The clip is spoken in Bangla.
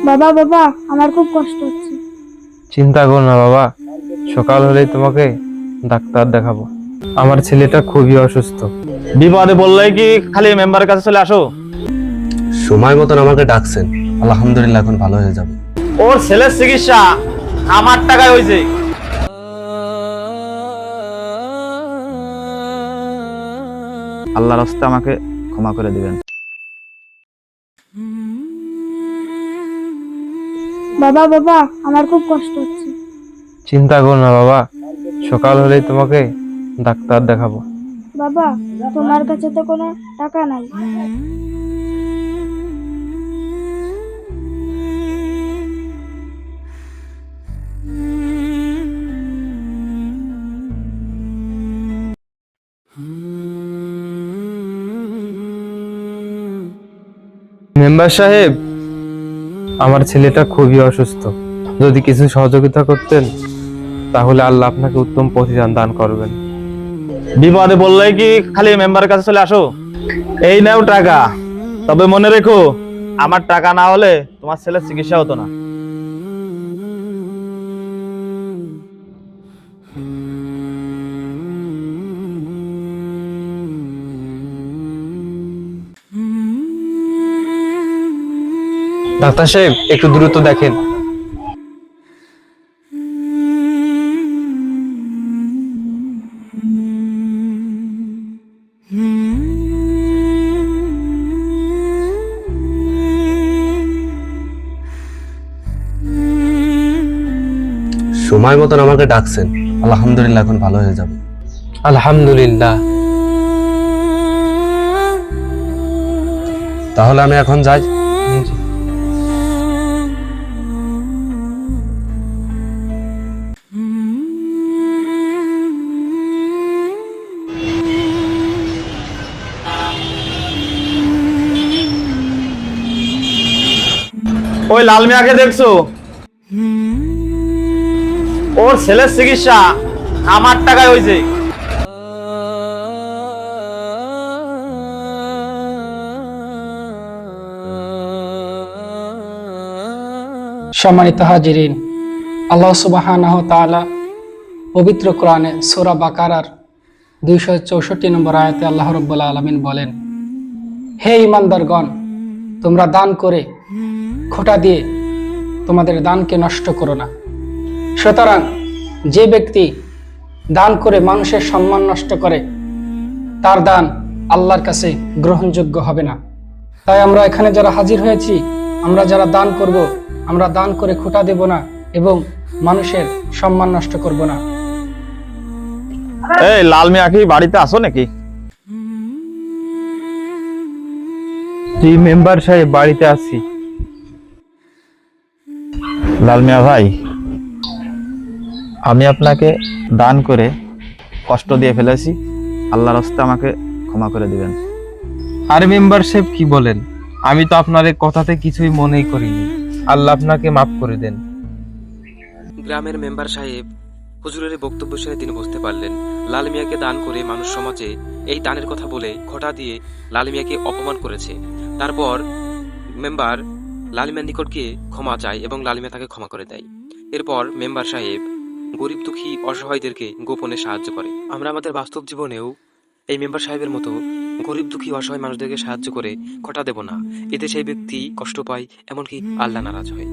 বাবা বাবা, আমার খুব কষ্ট হচ্ছে। চিন্তা করো না বাবা, সকাল হলেই তোমাকে ডাক্তার দেখাবো। আমার ছেলেটা খুবই অসুস্থ। বিপদে বললেই কি খালি মেম্বারের কাছে চলে আসো? সময় মতন আমাকে ডাকছেন, আলহামদুলিল্লাহ এখন ভালো হয়ে যাবে। ওর ছেলের চিকিৎসা আমার টাকায় হয়েছে। আল্লাহর রাস্তায় আমাকে ক্ষমা করে দিবেন। বাবা বাবা, আমার খুব কষ্ট হচ্ছে। চিন্তা করো না বাবা, সকাল হলেই তোমাকে ডাক্তার দেখাবো। বাবা, তোমার কাছে তো কোনো টাকা নাই। মেম্বার সাহেব, আমার ছেলেটা খুবই অসুস্থ। যদি কিছু সহযোগিতা করতেন তাহলে আল্লাহ আপনাকে উত্তম প্রতিদান দান করবেন। বিপদে বললেই কি খালি মেম্বারের কাছে চলে আসো? এই নাও টাকা, তবে মনে রেখো আমার টাকা না হলে তোমার ছেলের চিকিৎসা হতো না। ডাক্তার সাহেব, একটু দ্রুত দেখেন। সময় মতন আমাকে ডাকছেন, আলহামদুলিল্লাহ এখন ভালো হয়ে যাবে। আলহামদুলিল্লাহ। তাহলে আমি এখন যাই। জি। ওই লাল মিয়াকে দেখছো? ওর ছেলের চিকিৎসা আমার টাকায় হয়েছে। সম্মানিত হাজিরিন, আল্লাহ সুবহানাহু ওয়া তাআলা পবিত্র কোরআনে সূরা বাকারার 264 নম্বর আয়াতে আল্লাহ রাব্বুল আলামিন বলেন, হে ঈমানদারগণ, তোমরা দান করে খোঁটা দিয়ে তোমাদের দানকে নষ্ট করো না। সুতরাং যে ব্যক্তি দান করে মানুষের সম্মান নষ্ট করে তার দান আল্লাহর কাছে গ্রহণযোগ্য হবে না। তাই আমরা এখানে যারা হাজির হয়েছি, আমরা যারা দান করব, আমরা দান করে খোঁটা দেব না এবং মানুষের সম্মান নষ্ট করব না। এই লাল মিয়া কি বাড়িতে আসো নাকি? জি মেম্বার সাহেব, বাড়িতে আছি। লাল মিয়া ভাই, আমি আপনাকে দান করে কষ্ট দিয়ে ফেলেছি, আল্লাহর রাস্তায় আমাকে ক্ষমা করে দিবেন। আরে মেম্বার সাহেব, কি বলেন? আমি তো আপনার এই কথাতে কিছুই মনেই করিনি। আল্লাহ আপনাকে মাফ করে দেন। গ্রামের মেম্বার সাহেব হুজুরের বক্তব্য শুনে তিনি বুঝতে পারলেন লাল মিয়াকে দান করে মানুষ সমাজে এই দানের কথা বলে খোঁটা দিয়ে লাল মিয়াকে অপমান করেছে। তারপর মেম্বার লাল মিয়ার নিকট গিয়ে ক্ষমা চায় এবং লাল মিয়া তাকে ক্ষমা করে দেয়। এরপর মেম্বার সাহেব গরিব দুঃখী অসহায়দেরকে গোপনে সাহায্য করে। আমরা আমাদের বাস্তব জীবনেও এই মেম্বার সাহেবের মতো গরিব দুঃখী অসহায় মানুষদেরকে সাহায্য করে খোঁটা দেব না, এতে সেই ব্যক্তি কষ্ট পায়, এমনকি আল্লাহ নারাজ হয়।